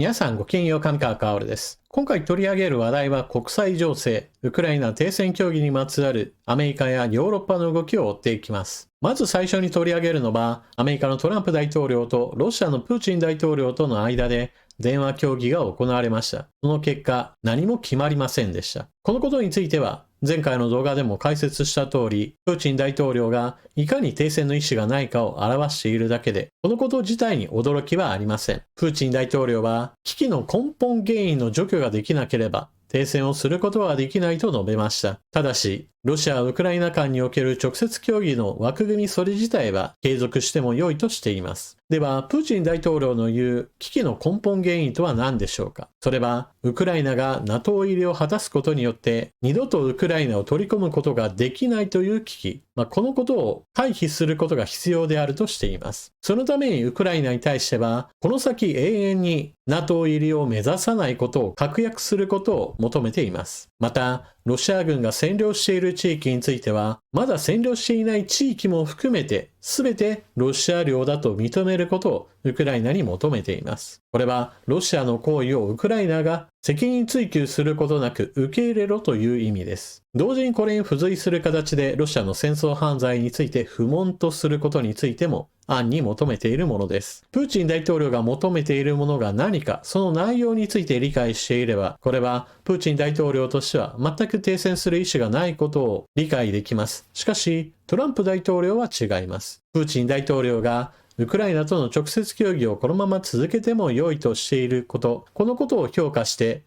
皆さんごきげんよう、上川薫です。今回取り上げる話題は国際情勢、ウクライナ停戦協議にまつわるアメリカやヨーロッパの動きを追っていきます。まず最初に取り上げるのは、アメリカのトランプ大統領とロシアのプーチン大統領との間で電話協議が行われました。その結果、何も決まりませんでした。このことについては、前回の動画でも解説した通り、プーチン大統領がいかに停戦の意思がないかを表しているだけで、このこと自体に驚きはありません。プーチン大統領は、危機の根本原因の除去ができなければ、停戦をすることはできないと述べました。ただし、ロシア・ウクライナ間における直接協議の枠組みそれ自体は継続しても良いとしています。では、プーチン大統領の言う危機の根本原因とは何でしょうか。それは、ウクライナが NATO 入りを果たすことによって、二度とウクライナを取り込むことができないという危機、このことを回避することが必要であるとしています。そのためにウクライナに対しては、この先永遠に NATO 入りを目指さないことを確約することを求めています。また、ロシア軍が占領している地域については、まだ占領していない地域も含めて、すべてロシア領だと認めることをウクライナに求めています。これはロシアの行為をウクライナが責任追及することなく受け入れろという意味です。同時にこれに付随する形でロシアの戦争犯罪について不問とすることについても暗に求めているものです。プーチン大統領が求めているものが何か、その内容について理解していれば、これはプーチン大統領としては全く停戦する意思がないことを理解できます。しかし、トランプ大統領は違います。プーチン大統領がウクライナとの直接協議をこのまま続けても良いとしていること、このことを評価して、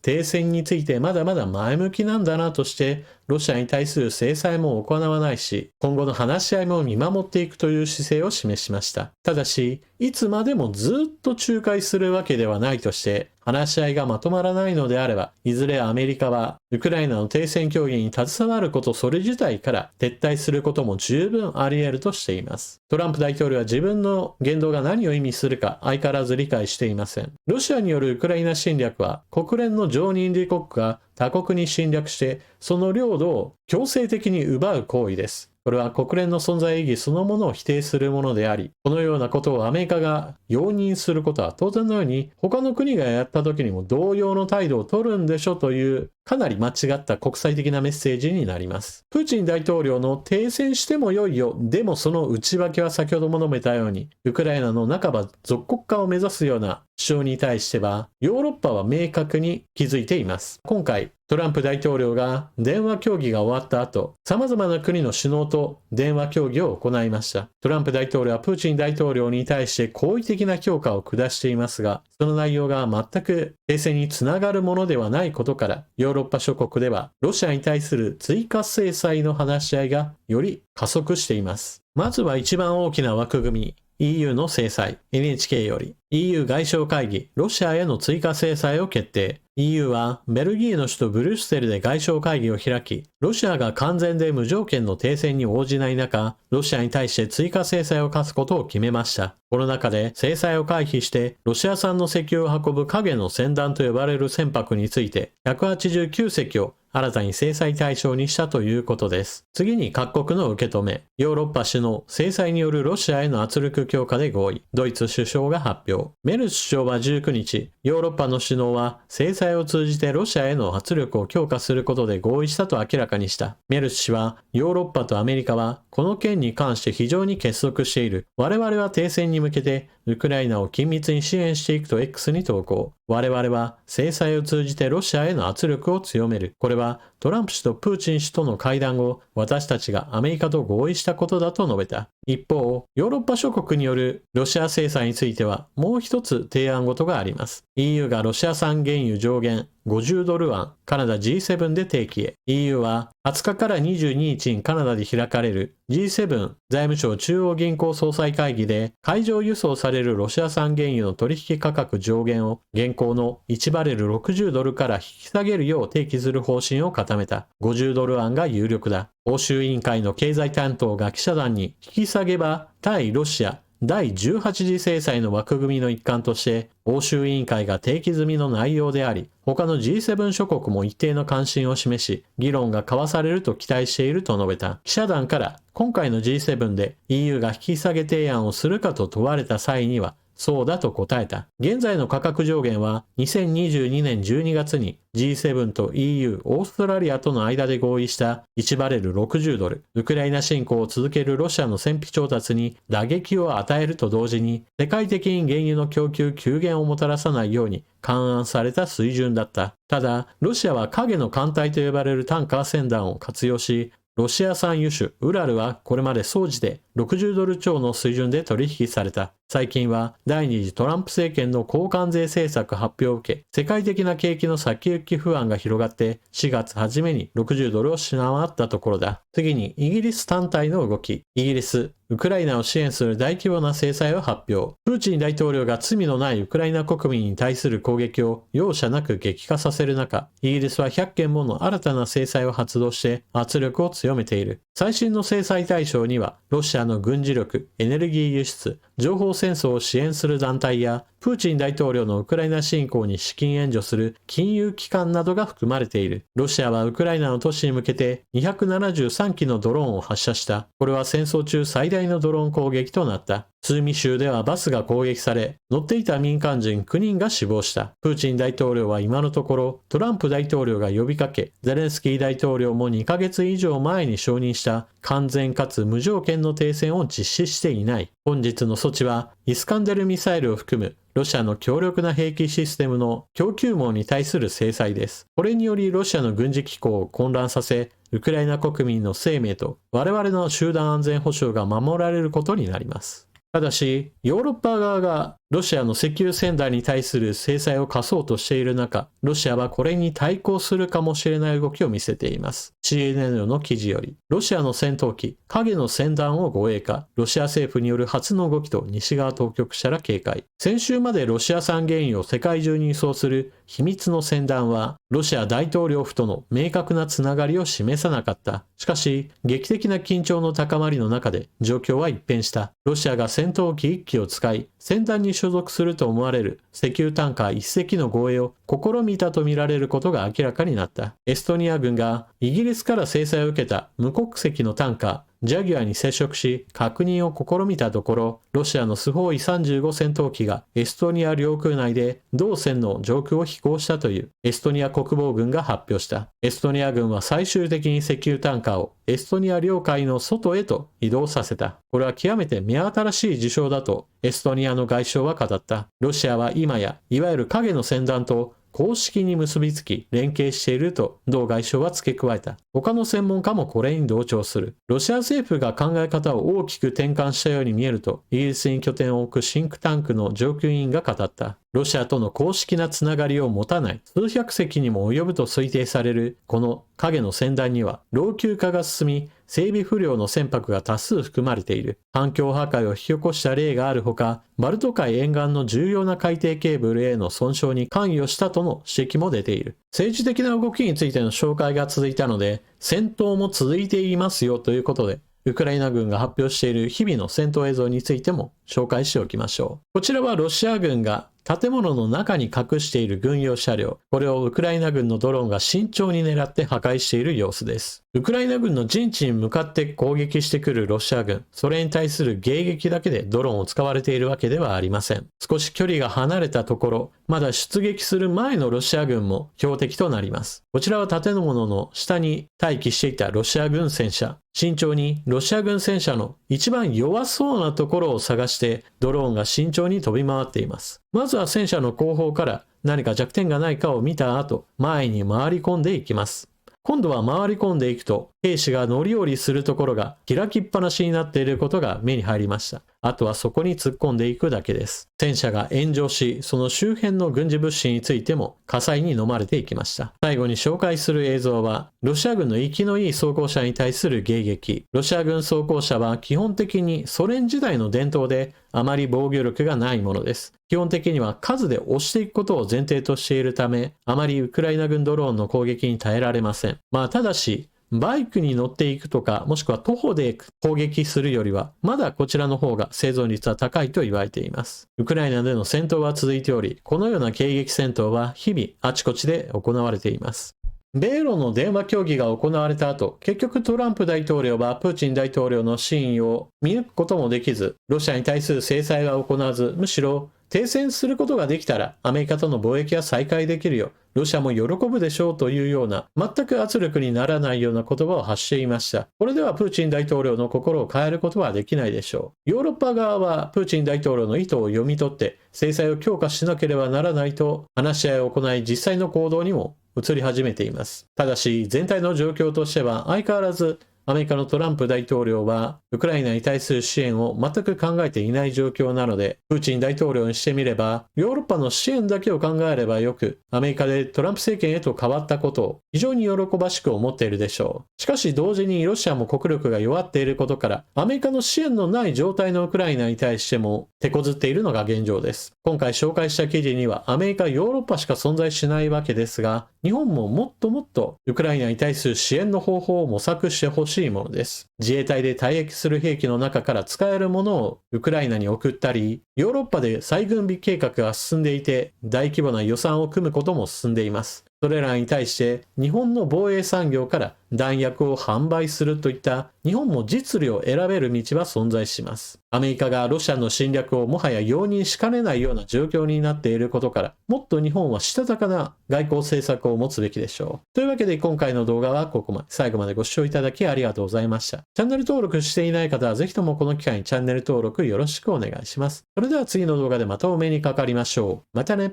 停戦についてまだまだ前向きなんだなとして、ロシアに対する制裁も行わないし、今後の話し合いも見守っていくという姿勢を示しました。ただし、いつまでもずっと仲介するわけではないとして、話し合いがまとまらないのであれば、いずれアメリカはウクライナの停戦協議に携わることそれ自体から撤退することも十分あり得るとしています。トランプ大統領は自分の言動が何を意味するか相変わらず理解していません。ロシアによるウクライナ侵略は国連の常任理国が他国に侵略してその領土を強制的に奪う行為です。これは国連の存在意義そのものを否定するものであり、このようなことをアメリカが容認することは当然のように他の国がやった時にも同様の態度を取るんでしょというかなり間違った国際的なメッセージになります。プーチン大統領の停戦しても良いよ、でもその内訳は先ほども述べたように、ウクライナの半ば属国化を目指すような主張に対しては、ヨーロッパは明確に気づいています。今回、トランプ大統領が電話協議が終わった後、様々な国の首脳と電話協議を行いました。トランプ大統領はプーチン大統領に対して好意的な評価を下していますが、その内容が全く停戦につながるものではないことから、ヨーロッパ諸国ではロシアに対する追加制裁の話し合いがより加速しています。まずは一番大きな枠組み。EU の制裁、NHK より EU 外相会議、ロシアへの追加制裁を決定。EU はベルギーの首都ブリュッセルで外相会議を開き、ロシアが完全で無条件の停戦に応じない中、ロシアに対して追加制裁を科すことを決めました。この中で制裁を回避して、ロシア産の石油を運ぶ影の船団と呼ばれる船舶について、189隻を新たに制裁対象にしたということです。次に各国の受け止め。ヨーロッパ首脳、制裁によるロシアへの圧力強化で合意。ドイツ首相が発表。メルス首相は19日、ヨーロッパの首脳は制裁を通じてロシアへの圧力を強化することで合意したと明らかにした。メルス氏は、ヨーロッパとアメリカはこの件に関して非常に結束している。我々は停戦に向けてウクライナを緊密に支援していくと X に投稿。我々は制裁を通じてロシアへの圧力を強める。これはトランプ氏とプーチン氏との会談後、私たちがアメリカと合意したことだと述べた。一方、ヨーロッパ諸国によるロシア制裁についてはもう一つ提案事があります。EU がロシア産原油上限50ドル案、カナダ G7 で提起へ。EU は20日から22日にカナダで開かれる G7 財務省中央銀行総裁会議で海上輸送されるロシア産原油の取引価格上限を現行の1バレル60ドルから引き下げるよう提起する方針を固めた。50ドル案が有力だ。欧州委員会の経済担当が記者団に引き下げば対ロシア第18次制裁の枠組みの一環として欧州委員会が提起済みの内容であり、他の G7 諸国も一定の関心を示し、議論が交わされると期待していると述べた。記者団から今回の G7 で EU が引き下げ提案をするかと問われた際には、そうだと答えた。現在の価格上限は2022年12月に G7 と EU、オーストラリアとの間で合意した1バレル60ドル。ウクライナ侵攻を続けるロシアの戦費調達に打撃を与えると同時に、世界的に原油の供給急減をもたらさないように勘案された水準だった。ただ、ロシアは影の艦隊と呼ばれるタンカー船団を活用し、ロシア産油種ウラルはこれまで総じて60ドル超の水準で取引された。最近は第二次トランプ政権の高関税政策発表を受け、世界的な景気の先行き不安が広がって4月初めに60ドルを下回ったところだ。次にイギリス単体の動き。イギリス、ウクライナを支援する大規模な制裁を発表。プーチン大統領が罪のないウクライナ国民に対する攻撃を容赦なく激化させる中、イギリスは100件もの新たな制裁を発動して圧力を強めている。最新の制裁対象には、ロシアの軍事力、エネルギー輸出、情報戦争を支援する団体や、プーチン大統領のウクライナ侵攻に資金援助する金融機関などが含まれている。ロシアはウクライナの都市に向けて273機のドローンを発射した。これは戦争中最大のドローン攻撃となった。スーミ州ではバスが攻撃され、乗っていた民間人9人が死亡した。プーチン大統領は今のところ、トランプ大統領が呼びかけ、ゼレンスキー大統領も2ヶ月以上前に承認した完全かつ無条件の停戦を実施していない。本日の措置は、イスカンデルミサイルを含むロシアの強力な兵器システムの供給網に対する制裁です。これによりロシアの軍事機構を混乱させ、ウクライナ国民の生命と我々の集団安全保障が守られることになります。ただし、ヨーロッパ側がロシアの石油船団に対する制裁を課そうとしている中、ロシアはこれに対抗するかもしれない動きを見せています。CNN の記事より、ロシアの戦闘機、影の船団を護衛化、ロシア政府による初の動きと西側当局者ら警戒。先週までロシア産原油を世界中に輸送する秘密の船団は、ロシア大統領府との明確なつながりを示さなかった。しかし、劇的な緊張の高まりの中で状況は一変した。ロシアが戦闘機1機を使い、船団に所属すると思われる石油タンカー1隻の護衛を試みたとみられることが明らかになった。エストニア軍がイギリスから制裁を受けた無国籍のタンカー、ジャギュアに接触し確認を試みたところ、ロシアのスホーイ35戦闘機がエストニア領空内で同船の上空を飛行したというエストニア国防軍が発表した。エストニア軍は最終的に石油タンカーをエストニア領海の外へと移動させた。これは極めて目新しい事象だとエストニアの外相は語った。ロシアは今やいわゆる影の船団と公式に結びつき連携していると同外相は付け加えた。他の専門家もこれに同調する。ロシア政府が考え方を大きく転換したように見えるとイギリスに拠点を置くシンクタンクの上級委員が語った。ロシアとの公式なつながりを持たない数百隻にも及ぶと推定されるこの影の船団には老朽化が進み整備不良の船舶が多数含まれている。環境破壊を引き起こした例があるほか、バルト海沿岸の重要な海底ケーブルへの損傷に関与したとの指摘も出ている。政治的な動きについての紹介が続いたので、戦闘も続いていますよということで、ウクライナ軍が発表している日々の戦闘映像についても紹介しておきましょう。こちらはロシア軍が建物の中に隠している軍用車両。これをウクライナ軍のドローンが慎重に狙って破壊している様子です。ウクライナ軍の陣地に向かって攻撃してくるロシア軍。それに対する迎撃だけでドローンを使われているわけではありません。少し距離が離れたところ、まだ出撃する前のロシア軍も標的となります。こちらは建物の下に待機していたロシア軍戦車。慎重にロシア軍戦車の一番弱そうなところを探してドローンが慎重に飛び回っています。まずは戦車の後方から何か弱点がないかを見た後、前に回り込んでいきます。今度は回り込んでいくと、兵士が乗り降りするところが開きっぱなしになっていることが目に入りました。あとはそこに突っ込んでいくだけです。戦車が炎上し、その周辺の軍事物資についても火災に飲まれていきました。最後に紹介する映像は、ロシア軍の生きのいい装甲車に対する迎撃。ロシア軍装甲車は基本的にソ連時代の伝統であまり防御力がないものです。基本的には数で押していくことを前提としているため、あまりウクライナ軍ドローンの攻撃に耐えられません。ただし、バイクに乗っていくとか、もしくは徒歩で攻撃するよりは、まだこちらの方が生存率は高いと言われています。ウクライナでの戦闘は続いており、このような迎撃戦闘は日々あちこちで行われています。米ロの電話協議が行われた後、結局トランプ大統領はプーチン大統領の真意を見抜くこともできず、ロシアに対する制裁は行わず、むしろ停戦することができたらアメリカとの貿易は再開できるよ。ロシアも喜ぶでしょうというような、全く圧力にならないような言葉を発していました。これではプーチン大統領の心を変えることはできないでしょう。ヨーロッパ側はプーチン大統領の意図を読み取って制裁を強化しなければならないと話し合いを行い、実際の行動にも移り始めています。ただし全体の状況としては相変わらずアメリカのトランプ大統領はウクライナに対する支援を全く考えていない状況なので、プーチン大統領にしてみればヨーロッパの支援だけを考えればよく、アメリカでトランプ政権へと変わったことを非常に喜ばしく思っているでしょう。しかし同時にロシアも国力が弱っていることから、アメリカの支援のない状態のウクライナに対しても手こずっているのが現状です。今回紹介した記事にはアメリカ、ヨーロッパしか存在しないわけですが、日本ももっともっとウクライナに対する支援の方法を模索してほしいものです。自衛隊で退役する兵器の中から使えるものをウクライナに送ったり、ヨーロッパで再軍備計画が進んでいて、大規模な予算を組むことも進んでいます。それらに対して日本の防衛産業から弾薬を販売するといった日本も実利を選べる道は存在します。アメリカがロシアの侵略をもはや容認しかねないような状況になっていることから、もっと日本はしたたかな外交政策を持つべきでしょう。というわけで今回の動画はここまで。最後までご視聴いただきありがとうございました。チャンネル登録していない方はぜひともこの機会にチャンネル登録よろしくお願いします。それでは次の動画でまたお目にかかりましょう。またね。